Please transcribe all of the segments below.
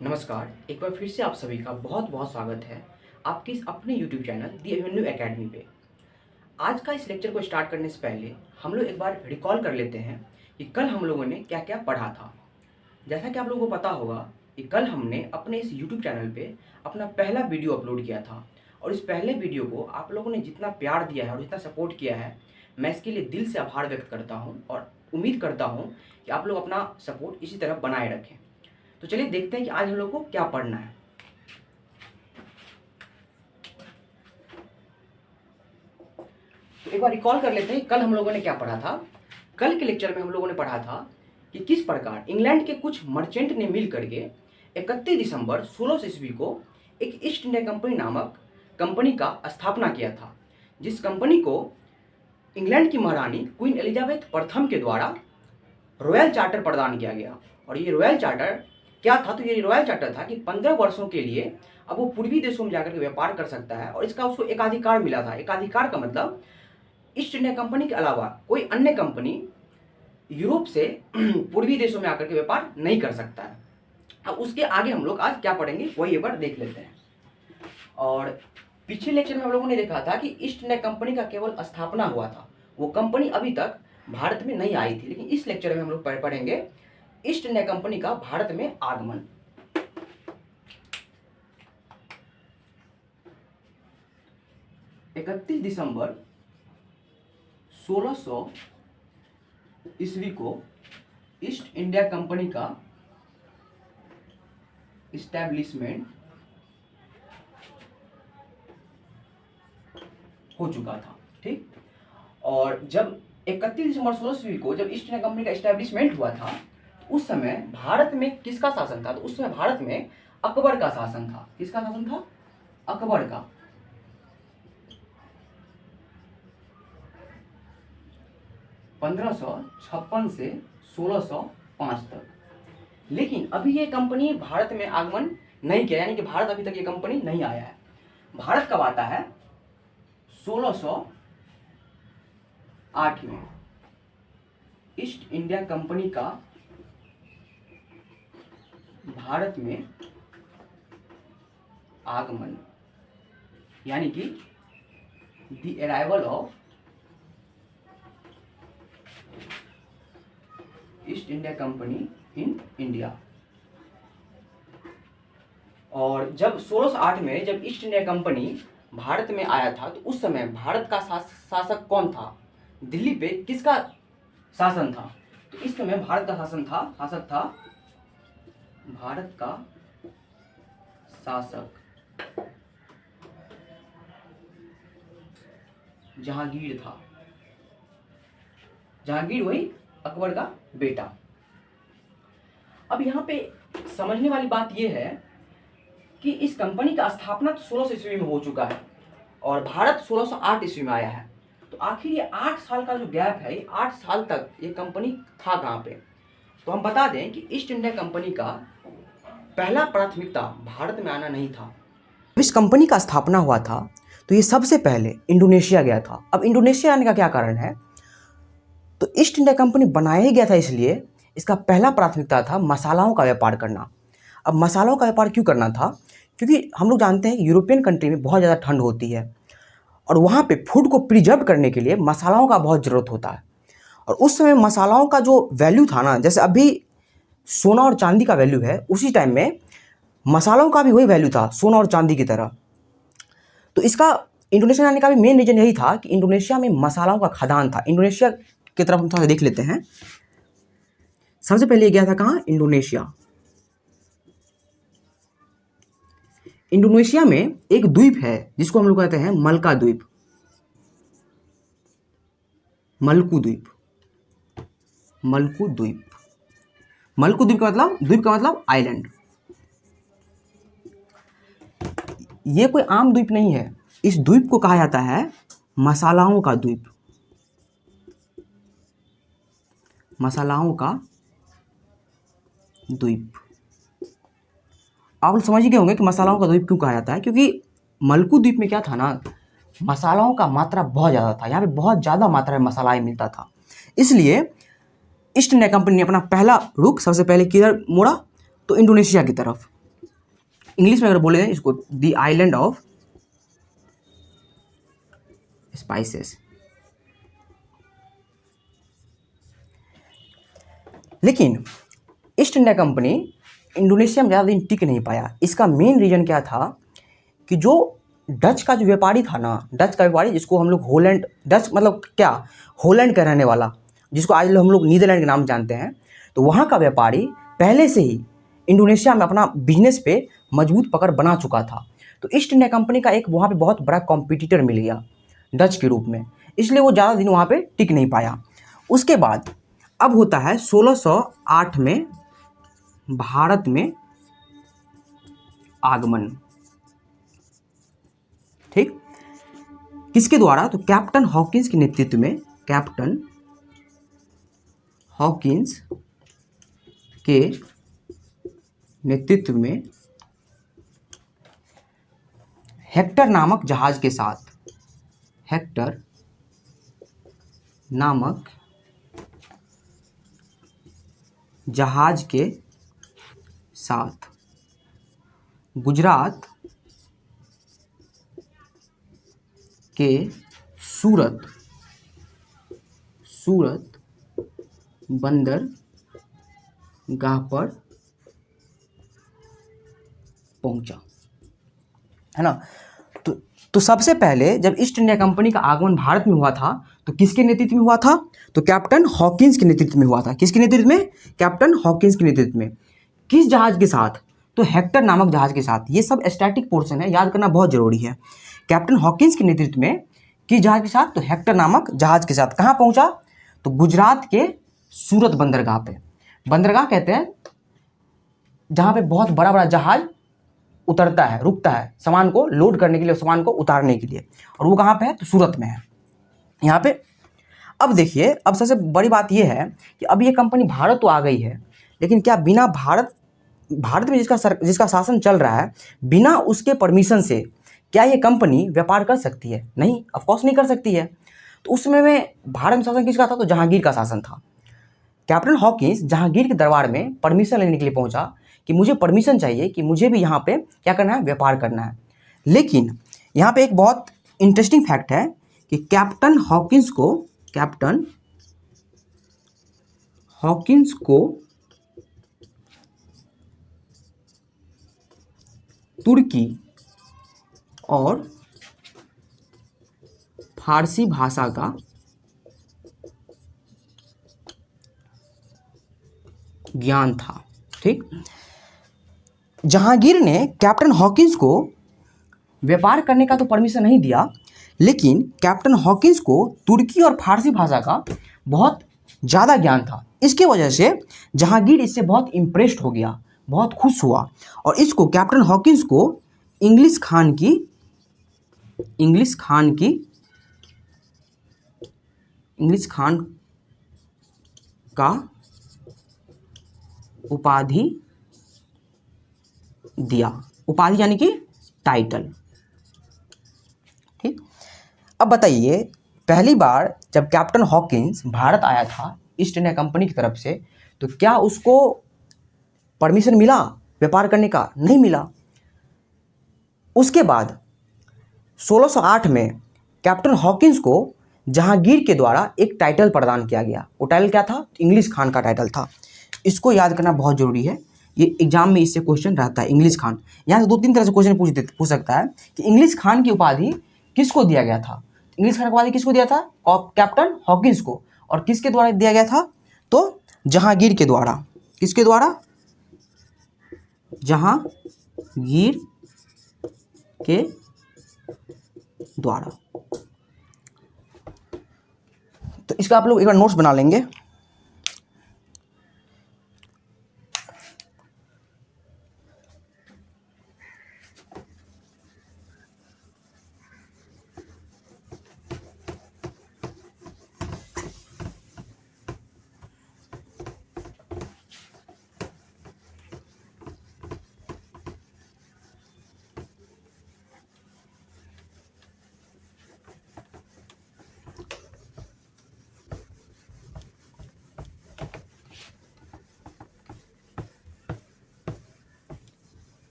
नमस्कार, एक बार फिर से आप सभी का बहुत बहुत स्वागत है आपके इस अपने YouTube चैनल दी एवेन्यू एकेडमी पे। आज का इस लेक्चर को स्टार्ट करने से पहले हम लोग एक बार रिकॉल कर लेते हैं कि कल हम लोगों ने क्या क्या पढ़ा था। जैसा कि आप लोगों को पता होगा कि कल हमने अपने इस YouTube चैनल पे अपना पहला वीडियो अपलोड किया था और इस पहले वीडियो को आप लोगों ने जितना प्यार दिया है और जितना सपोर्ट किया है, मैं इसके लिए दिल से आभार व्यक्त करता हूँ और उम्मीद करता हूँ कि आप लोग अपना सपोर्ट इसी तरह बनाए रखें। तो चलिए देखते हैं कि आज हम लोग को क्या पढ़ना है। तो एक बार रिकॉल कर लेते हैं कल हम लोगों ने क्या पढ़ा था। कल के लेक्चर में हम लोगों ने पढ़ा था कि किस प्रकार इंग्लैंड के कुछ मर्चेंट ने मिल करके 31 दिसंबर 1600 ईस्वी को एक ईस्ट इंडिया कंपनी नामक कंपनी का स्थापना किया था, जिस कंपनी को इंग्लैंड की महारानी क्वीन एलिजाबेथ प्रथम के द्वारा रॉयल चार्टर प्रदान किया गया। और ये रॉयल चार्टर क्या था? तो ये रॉयल चार्टर था कि 15 वर्षों के लिए अब वो पूर्वी देशों में जाकर के व्यापार कर सकता है और इसका उसको एकाधिकार मिला था। एकाधिकार का मतलब ईस्ट इंडिया कंपनी के अलावा कोई अन्य कंपनी यूरोप से पूर्वी देशों में आकर के व्यापार नहीं कर सकता है। अब उसके आगे हम लोग आज क्या पढ़ेंगे वही एक बार देख लेते हैं। और पिछले लेक्चर में हम लोगों ने देखा था कि ईस्ट इंडिया कंपनी का केवल स्थापना हुआ था, वो कंपनी अभी तक भारत में नहीं आई थी। लेकिन इस लेक्चर में हम लोग पढ़ेंगे ईस्ट इंडिया कंपनी का भारत में आगमन। इकतीस दिसंबर 1600 ईस्वी को ईस्ट इंडिया कंपनी का इस्टेब्लिशमेंट हो चुका था। ठीक, और जब 31 दिसंबर 1600 ईस्वी को जब ईस्ट इंडिया कंपनी का इस्टेब्लिशमेंट हुआ था, उस समय भारत में किसका शासन था? तो उस समय भारत में अकबर का शासन था। किसका शासन था? अकबर का। पंद्रह सौ छप्पन से 1605 तक। लेकिन अभी ये कंपनी भारत में आगमन नहीं किया, यानी कि भारत अभी तक ये कंपनी नहीं आया है। भारत कब आता है? 1608 में ईस्ट इंडिया कंपनी का भारत में आगमन, यानी कि the arrival of east India company in India. और जब 1608 में जब ईस्ट इंडिया कंपनी भारत में आया था, तो उस समय भारत का शासक कौन था? दिल्ली पे किसका शासन था? तो इस समय भारत का शासक भारत का शासक जहांगीर था। जहांगीर वही अकबर का बेटा। अब यहाँ पे समझने वाली बात यह है कि इस कंपनी का स्थापना तो 1600 ईस्वी में हो चुका है और भारत 1608 ईस्वी में आया है। तो आखिर ये 8 साल का जो गैप है, 8 साल तक ये कंपनी था कहाँ पे? तो हम बता दें कि ईस्ट इंडिया कंपनी का पहला प्राथमिकता भारत में आना नहीं था। इस कंपनी का स्थापना हुआ था तो ये सबसे पहले इंडोनेशिया गया था। अब इंडोनेशिया आने का क्या कारण है? तो ईस्ट इंडिया कंपनी बनाया ही गया था, इसलिए इसका पहला प्राथमिकता था मसालाओं का व्यापार करना। अब मसालों का व्यापार क्यों करना था? क्योंकि हम लोग जानते हैं यूरोपियन कंट्री में बहुत ज़्यादा ठंड होती है और वहाँ पे फूड को प्रिजर्व करने के लिए मसालाओं का बहुत ज़रूरत होता है। और उस समय मसालाओं का जो वैल्यू था ना, जैसे अभी सोना और चांदी का वैल्यू है, उसी टाइम में मसालों का भी वही वैल्यू था, सोना और चांदी की तरह। तो इसका इंडोनेशिया आने का भी मेन रीजन यही था कि इंडोनेशिया में मसालों का खदान था। इंडोनेशिया की तरफ हम थोड़ा देख लेते हैं। सबसे पहले गया था कहाँ? इंडोनेशिया। इंडोनेशिया में एक द्वीप है जिसको हम लोग कहते हैं मलका द्वीप, मलकू द्वीप। मलकू द्वीप, मलकू द्वीप का मतलब आइलैंड। ये कोई आम द्वीप नहीं है, इस द्वीप को कहा जाता है मसालाओं का द्वीप। मसालाओं का द्वीप। आप लोग समझ गए होंगे कि मसालाओं का द्वीप क्यों कहा जाता है, क्योंकि मलकू द्वीप में क्या था ना, मसालाओं का मात्रा बहुत ज़्यादा था। यहाँ पे बहुत ज़्यादा मात्रा में मसाला मिलता था, इसलिए ईस्ट इंडिया कंपनी ने अपना पहला रुख सबसे पहले किधर मोड़ा? तो इंडोनेशिया की तरफ। इंग्लिश में अगर बोले इसको द आइलैंड ऑफ स्पाइसेस। लेकिन ईस्ट इंडिया कंपनी इंडोनेशिया में ज़्यादा दिन टिक नहीं पाया। इसका मेन रीज़न क्या था कि जो डच का जो व्यापारी था ना, डच का व्यापारी जिसको हम लोग होलैंड, डच मतलब क्या, होलैंड का रहने वाला, जिसको आज हम लोग नीदरलैंड के नाम जानते हैं, तो वहाँ का व्यापारी पहले से ही इंडोनेशिया में अपना बिजनेस पे मजबूत पकड़ बना चुका था। तो ईस्ट इंडिया कंपनी का एक वहाँ पे बहुत बड़ा कॉम्पिटिटर मिल गया डच के रूप में, इसलिए वो ज़्यादा दिन वहाँ पे टिक नहीं पाया। उसके बाद अब होता है 1608 में भारत में आगमन। ठीक, किसके द्वारा? तो कैप्टन हॉकिंस के नेतृत्व में, कैप्टन हॉकिंस के नेतृत्व में हेक्टर नामक जहाज के साथ, हेक्टर नामक जहाज के साथ गुजरात के सूरत बंदरगाह पर पहुंचा, है ना। तो सबसे पहले जब ईस्ट इंडिया कंपनी का आगमन भारत में हुआ था तो किसके नेतृत्व में हुआ था? तो कैप्टन हॉकिंस के नेतृत्व में हुआ था। किसके नेतृत्व में? कैप्टन हॉकिंस के नेतृत्व में। किस जहाज के साथ? तो हेक्टर नामक जहाज के साथ। ये सब स्टैटिक पोर्शन है, याद करना बहुत जरूरी है। कैप्टन हॉकिंस के नेतृत्व में किस जहाज के साथ? तो हेक्टर नामक जहाज के साथ। कहाँ पहुंचा? तो गुजरात के सूरत बंदरगाह पे। बंदरगाह कहते हैं जहां पे बहुत बड़ा बड़ा जहाज उतरता है, रुकता है सामान को लोड करने के लिए, सामान को उतारने के लिए, और वो कहाँ पे है? तो सूरत में है यहाँ पे। अब देखिए, अब सबसे बड़ी बात ये है कि अब ये कंपनी भारत तो आ गई है, लेकिन क्या बिना भारत में जिसका शासन चल रहा है, बिना उसके परमिशन से क्या ये कंपनी व्यापार कर सकती है? नहीं, ऑफकोर्स नहीं कर सकती है। तो उस समय में भारत में शासन किसका था? तो जहांगीर का शासन था। कैप्टन हॉकिंस जहांगीर के दरबार में परमिशन लेने के लिए पहुंचा कि मुझे परमिशन चाहिए कि मुझे भी यहाँ पे क्या करना है? व्यापार करना है। लेकिन यहाँ पे एक बहुत इंटरेस्टिंग फैक्ट है कि कैप्टन हॉकिंस को तुर्की और फारसी भाषा का ज्ञान था। ठीक, जहांगीर ने कैप्टन हॉकिंस को व्यापार करने का तो परमिशन नहीं दिया, लेकिन कैप्टन हॉकिंस को तुर्की और फारसी भाषा का बहुत ज़्यादा ज्ञान था। इसके वजह से जहांगीर इससे बहुत इम्प्रेस्ड हो गया, बहुत खुश हुआ, और इसको कैप्टन हॉकिंस को इंग्लिश खान का उपाधि दिया। उपाधि यानी कि टाइटल। ठीक, अब बताइए, पहली बार जब कैप्टन हॉकिंस भारत आया था ईस्ट इंडिया कंपनी की तरफ से, तो क्या उसको परमिशन मिला व्यापार करने का? नहीं मिला। उसके बाद 1608 में कैप्टन हॉकिंस को जहांगीर के द्वारा एक टाइटल प्रदान किया गया। वो टाइटल क्या था? इंग्लिश खान का टाइटल था। इसको याद करना बहुत जरूरी है, ये एग्जाम में इससे क्वेश्चन रहता है। इंग्लिश खान, यहाँ से 2-3 तरह से क्वेश्चन पूछ सकता है कि इंग्लिश खान की उपाधि किसको दिया गया था? इंग्लिश खान की उपाधि किसको दिया था? कैप्टन हॉकिंस को। और किसके द्वारा दिया गया था? तो जहांगीर के द्वारा। किसके द्वारा? जहांगीर के द्वारा। तो इसका आप लोग एक बार नोट्स बना लेंगे।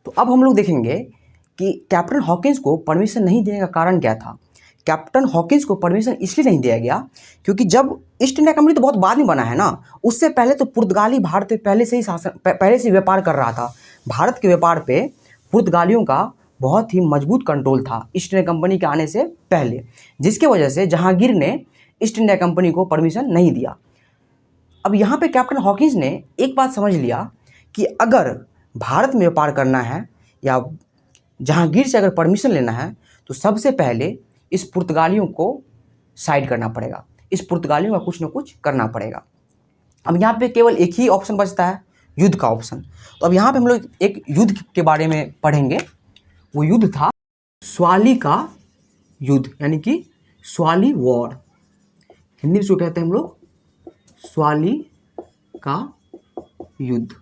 तो अब हम लोग देखेंगे कि कैप्टन हॉकिंस को परमिशन नहीं देने का कारण क्या था। कैप्टन हॉकिंस को परमिशन इसलिए नहीं दिया गया क्योंकि जब ईस्ट इंडिया कंपनी तो बहुत बाद में बना है ना, उससे पहले तो पुर्तगाली भारत पे पहले से ही व्यापार कर रहा था। भारत के व्यापार पे पुर्तगालियों का बहुत ही मजबूत कंट्रोल था ईस्ट इंडिया कंपनी के आने से पहले, जिसके वजह से जहांगीर ने ईस्ट इंडिया कंपनी को परमिशन नहीं दिया। अब यहाँ पे कैप्टन हॉकिंस ने एक बात समझ लिया कि अगर भारत में व्यापार करना है या जहांगीर से अगर परमिशन लेना है तो सबसे पहले इस पुर्तगालियों को साइड करना पड़ेगा, इस पुर्तगालियों का कुछ ना कुछ करना पड़ेगा। अब यहाँ पे केवल एक ही ऑप्शन बचता है, युद्ध का ऑप्शन। तो अब यहाँ पे हम लोग एक युद्ध के बारे में पढ़ेंगे। वो युद्ध था स्वाली का युद्ध, यानी कि स्वाली वॉर। हिंदी में इसको कहते हैं हम लोग स्वाली का युद्ध।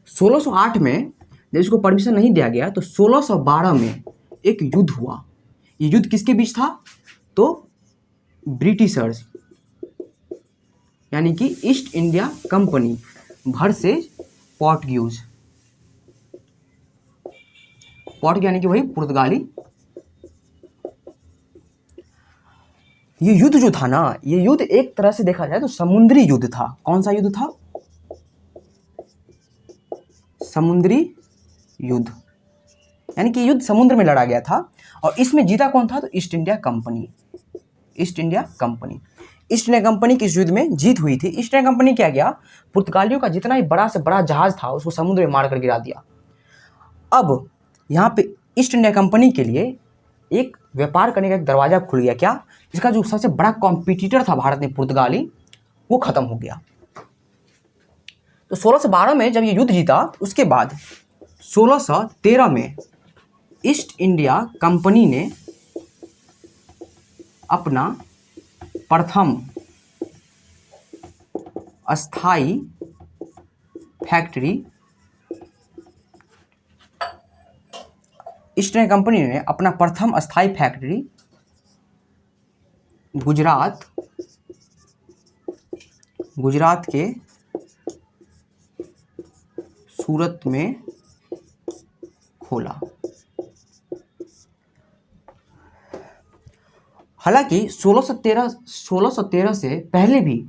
1608 में जब इसको परमिशन नहीं दिया गया तो 1612 में एक युद्ध हुआ। ये युद्ध किसके बीच था? तो ब्रिटिशर्स यानी कि east India company versus Portuguese. Portuguese यानी कि वही पुर्तगाली। ये युद्ध जो था ना, ये युद्ध एक तरह से देखा जाए तो समुद्री युद्ध था। कौन सा युद्ध था? समुद्री युद्ध, यानी कि युद्ध समुद्र में लड़ा गया था। और इसमें जीता कौन था? तो east India company. East India company, east India company की इस युद्ध में जीत हुई थी। ईस्ट इंडिया कंपनी क्या किया? पुर्तगालियों का जितना ही बड़ा से बड़ा जहाज था उसको समुद्र में मार कर गिरा दिया। अब यहाँ पे ईस्ट इंडिया कंपनी के लिए एक व्यापार करने का एक दरवाजा खुल गया। क्या? इसका जो सबसे बड़ा कॉम्पिटिटर था भारत में, पुर्तगाली, वो खत्म हो गया। तो 1612 में जब ये युद्ध जीता, उसके बाद 1613 में ईस्ट इंडिया कंपनी ने अपना प्रथम अस्थाई फैक्ट्री, ईस्ट इंडिया कंपनी ने अपना प्रथम अस्थाई फैक्ट्री गुजरात के सूरत में खोला। हालांकि 1613 से पहले भी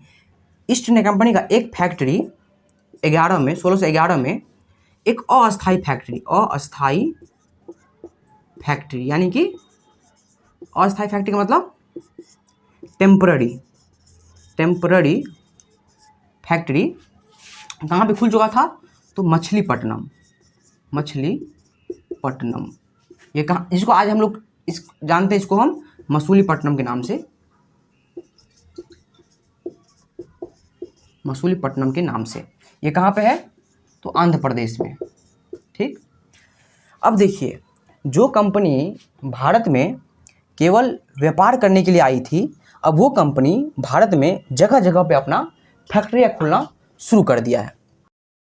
ईस्ट इंडिया कंपनी का एक फैक्ट्री 1611 में एक अस्थाई फैक्ट्री यानी कि अस्थाई फैक्ट्री का मतलब टेम्पररी फैक्ट्री कहाँ पे खुल चुका था? तो मछलीपट्टनम। ये कहाँ, इसको आज हम लोग जानते हैं, इसको हम मसूलीपट्टनम के नाम से, मसूलीपट्टनम के नाम से। ये कहाँ पे है? तो आंध्र प्रदेश में। ठीक। अब देखिए, जो कंपनी भारत में केवल व्यापार करने के लिए आई थी, अब वो कंपनी भारत में जगह जगह पे अपना फैक्ट्रियाँ खोलना शुरू कर दिया है।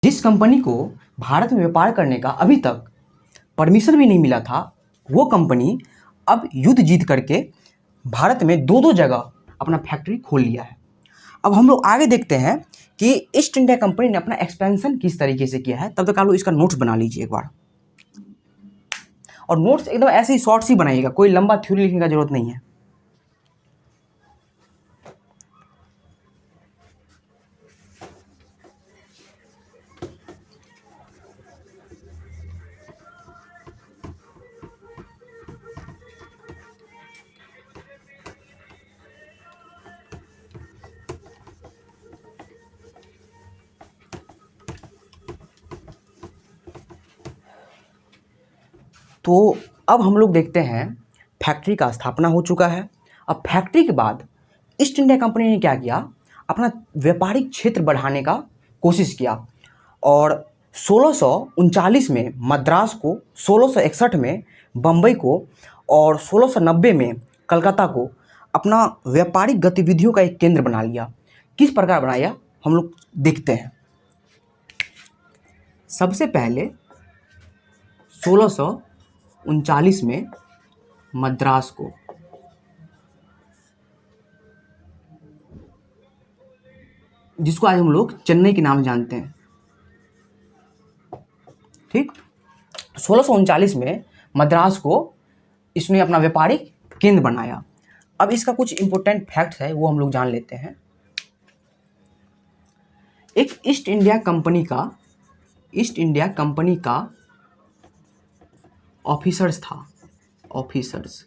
जिस कंपनी को भारत में व्यापार करने का अभी तक परमिशन भी नहीं मिला था, वो कंपनी अब युद्ध जीत करके भारत में दो जगह अपना फैक्ट्री खोल लिया है। अब हम लोग आगे देखते हैं कि ईस्ट इंडिया कंपनी ने अपना एक्सपेंशन किस तरीके से किया है। तब तक आप लोग इसका नोट्स बना लीजिए एक बार, और नोट्स एकदम ऐसे ही शॉर्ट्स ही बनाइएगा, कोई लंबा थ्योरी लिखने का जरूरत नहीं है। तो अब हम लोग देखते हैं फैक्ट्री का स्थापना हो चुका है। अब फैक्ट्री के बाद ईस्ट इंडिया कंपनी ने क्या किया? अपना व्यापारिक क्षेत्र बढ़ाने का कोशिश किया, और 1639 में मद्रास को, 1661 में बम्बई को और 1690 में कलकत्ता को अपना व्यापारिक गतिविधियों का एक केंद्र बना लिया। किस प्रकार बनाया हम लोग देखते हैं। सबसे पहले 1639 में मद्रास को, जिसको आज हम लोग चेन्नई के नाम से जानते हैं, ठीक। 1639 में मद्रास को इसने अपना व्यापारिक केंद्र बनाया। अब इसका कुछ इंपॉर्टेंट फैक्ट्स है, वो हम लोग जान लेते हैं। एक ईस्ट इंडिया कंपनी का ऑफिसर्स था, ऑफिसर्स,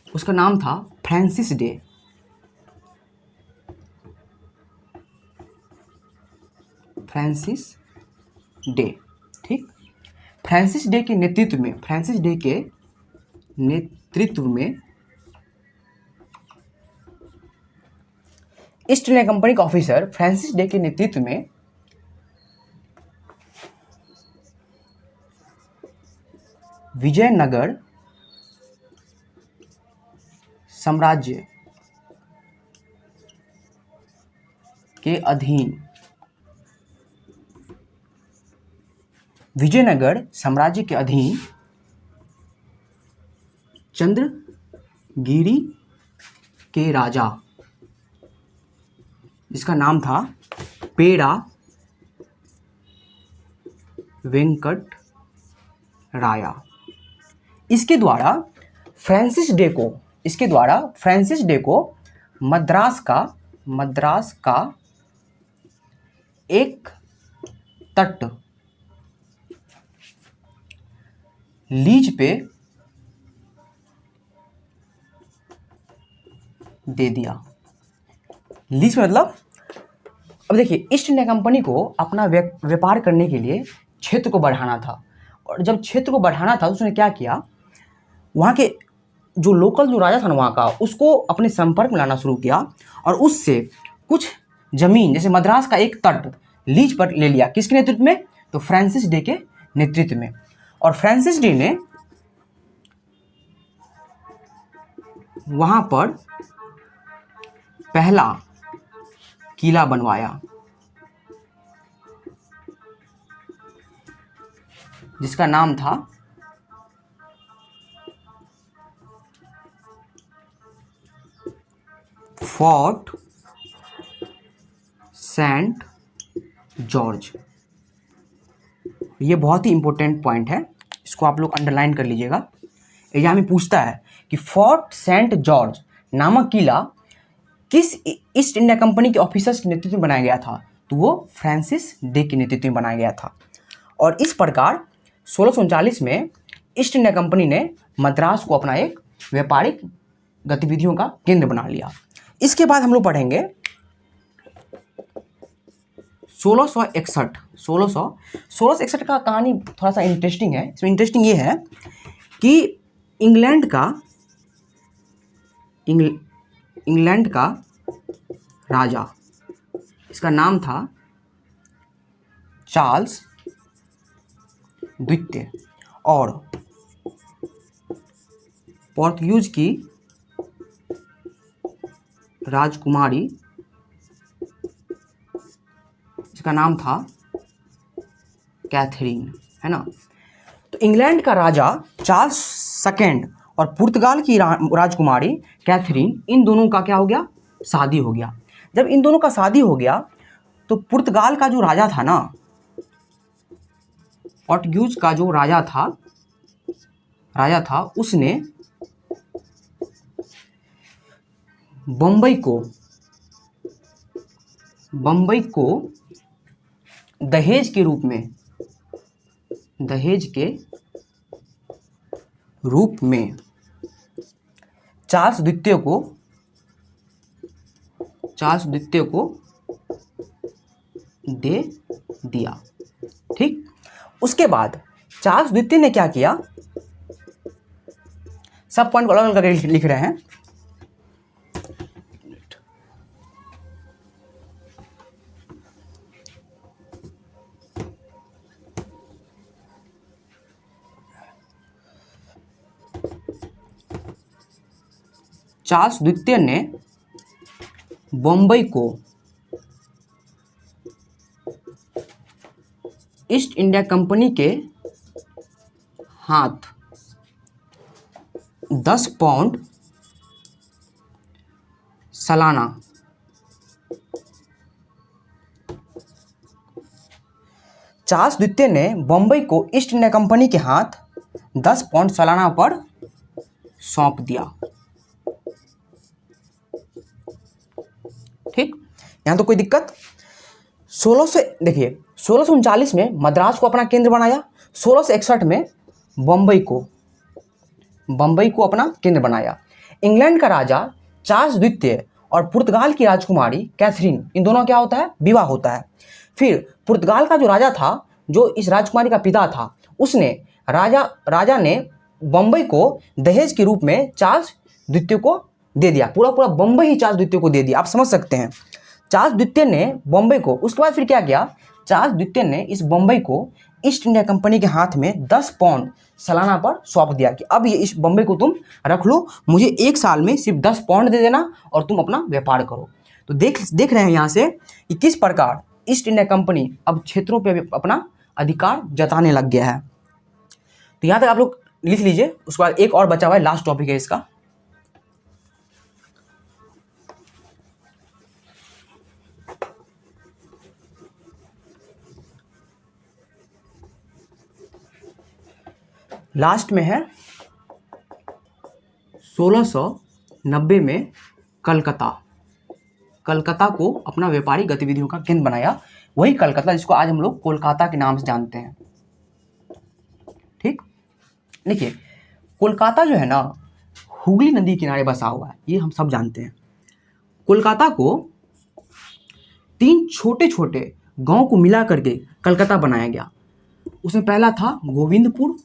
उसका नाम था फ्रांसिस डे। फ्रांसिस डे, ठीक। फ्रांसिस डे के नेतृत्व में ईस्ट इंडिया कंपनी का ऑफिसर फ्रांसिस डे के नेतृत्व में विजयनगर साम्राज्य के अधीन चंद्रगिरी के राजा, जिसका नाम था पेड़ा वेंकट राया, इसके द्वारा फ्रांसिस डे को मद्रास का एक तट लीज पे दे दिया। लीज मतलब, अब देखिए, ईस्ट इंडिया कंपनी को अपना व्यापार करने के लिए क्षेत्र को बढ़ाना था, और जब क्षेत्र को बढ़ाना था उसने क्या किया, वहाँ के जो लोकल जो राजा था ना वहाँ का, उसको अपने संपर्क में लाना शुरू किया और उससे कुछ जमीन, जैसे मद्रास का एक तट लीज पर ले लिया। किसके नेतृत्व में? तो फ्रांसिस डे के नेतृत्व में। और फ्रांसिस डे ने वहाँ पर पहला किला बनवाया, जिसका नाम था फोर्ट सेंट जॉर्ज। ये बहुत ही इंपॉर्टेंट पॉइंट है, इसको आप लोग अंडरलाइन कर लीजिएगा। एग्जाम में पूछता है कि फोर्ट सेंट जॉर्ज नामक किला किस ईस्ट इंडिया कंपनी के ऑफिसर्स के नेतृत्व में बनाया गया था, तो वो फ्रांसिस डे के नेतृत्व में बनाया गया था। और इस प्रकार 1639 में ईस्ट इंडिया कंपनी ने मद्रास को अपना एक व्यापारिक गतिविधियों का केंद्र बना लिया। इसके बाद हम लोग पढ़ेंगे 1661 का कहानी थोड़ा सा इंटरेस्टिंग है। इसमें इंटरेस्टिंग ये है कि इंग्लैंड का राजा, इसका नाम था चार्ल्स द्वितीय, और पोर्तुगीज की राजकुमारी, जिसका नाम था कैथरीन, है ना। तो इंग्लैंड का राजा चार्ल्स सेकेंड और पुर्तगाल की राजकुमारी कैथरीन, इन दोनों का क्या हो गया? शादी हो गया। जब इन दोनों का शादी हो गया तो पुर्तगाल का जो राजा था ना, पोर्तुगीज का जो राजा था उसने बम्बई को दहेज के रूप में चार्ल्स द्वितीय को दे दिया, ठीक। उसके बाद चार्ल्स द्वितीय ने क्या किया, सब पॉइंट अलग अलग करके लिख रहे हैं। चार्ल्स द्वितीय ने बम्बई को ईस्ट इंडिया कंपनी के हाथ 10 पाउंड चार्ल्स द्वितीय ने बम्बई को ईस्ट इंडिया कंपनी के हाथ 10 पाउंड सालाना पर सौंप दिया। ठीक, यहां तो कोई दिक्कत। 1639 में मद्रास को अपना केंद्र बनाया। 1661 में बम्बई को अपना केंद्र बनाया। इंग्लैंड का राजा चार्ल्स द्वितीय और पुर्तगाल की राजकुमारी कैथरीन, इन दोनों क्या होता है, विवाह होता है। फिर पुर्तगाल का जो राजा था, जो इस राजकुमारी का पिता था, उसने राजा ने बम्बई को दहेज के रूप में चार्ल्स द्वितीय को दे दिया। पूरा बम्बई ही चार्ल्स द्वितीय को दे दिया। आप समझ सकते हैं, चार्ल्स द्वितीय ने बम्बई को, उसके बाद फिर क्या किया, चार्ल्स द्वितीय ने इस बम्बई को ईस्ट इंडिया कंपनी के हाथ में 10 पाउंड सालाना पर सौंप दिया कि अब ये इस बम्बई को तुम रख लो, मुझे 1 साल में सिर्फ 10 पाउंड दे देना और तुम अपना व्यापार करो। तो देख रहे हैं यहाँ से कि किस प्रकार ईस्ट इंडिया कंपनी अब क्षेत्रों पे अपना अधिकार जताने लग गया है। तो यहाँ तक आप लोग लिख लीजिए। उसके बाद एक और बचा हुआ है, लास्ट टॉपिक है इसका। लास्ट में है 1690 में कलकत्ता को अपना व्यापारिक गतिविधियों का केंद्र बनाया। वही कलकत्ता जिसको आज हम लोग कोलकाता के नाम से जानते हैं। ठीक, देखिए कोलकाता जो है ना, हुगली नदी किनारे बसा हुआ है, ये हम सब जानते हैं। कोलकाता को 3 छोटे छोटे गांव को मिला करके कलकत्ता बनाया गया। उसमें पहला था गोविंदपुर,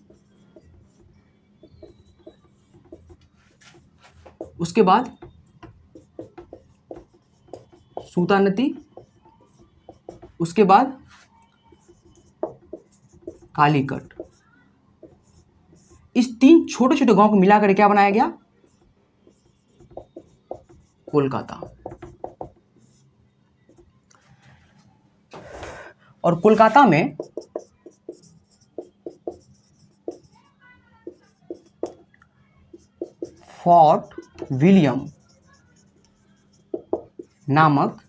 उसके बाद सूतानती, उसके बाद कालीकट। इस 3 छोटे छोटे गांव को मिलाकर क्या बनाया गया, कोलकाता। और कोलकाता में फोर्ट विलियम नामक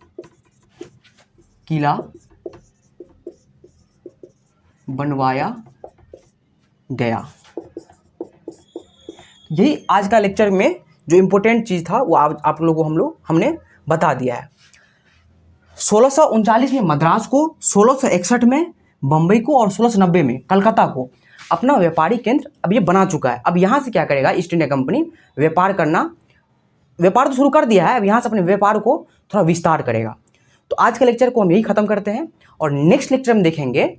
किला बनवाया गया। यही आज का लेक्चर में जो इम्पोर्टेंट चीज़ था वो आप लोगों को हमने बता दिया है। 1639 में मद्रास को, 1661 में बम्बई को और 1690 में कलकत्ता को अपना व्यापारी केंद्र अब ये बना चुका है। अब यहाँ से क्या करेगा ईस्ट इंडिया कंपनी, व्यापार तो शुरू कर दिया है, अब यहाँ से अपने व्यापार को थोड़ा विस्तार करेगा। तो आज के लेक्चर को हम यही ख़त्म करते हैं और नेक्स्ट लेक्चर में देखेंगे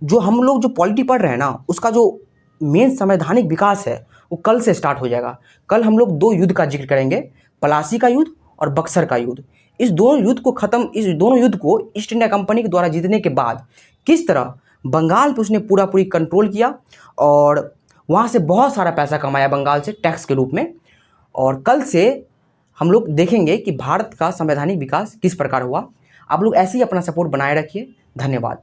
जो हम लोग जो पॉलिटी पढ़ रहे हैं ना, उसका जो मेन संवैधानिक विकास है वो कल से स्टार्ट हो जाएगा। कल हम लोग 2 युद्ध का जिक्र करेंगे, प्लासी का युद्ध और बक्सर का युद्ध। इस दोनों युद्ध को ईस्ट इंडिया कंपनी के द्वारा जीतने के बाद किस तरह बंगाल पे उसने पूरी कंट्रोल किया और वहाँ से बहुत सारा पैसा कमाया बंगाल से टैक्स के रूप में। और कल से हम लोग देखेंगे कि भारत का संवैधानिक विकास किस प्रकार हुआ। आप लोग ऐसे ही अपना सपोर्ट बनाए रखिए। धन्यवाद।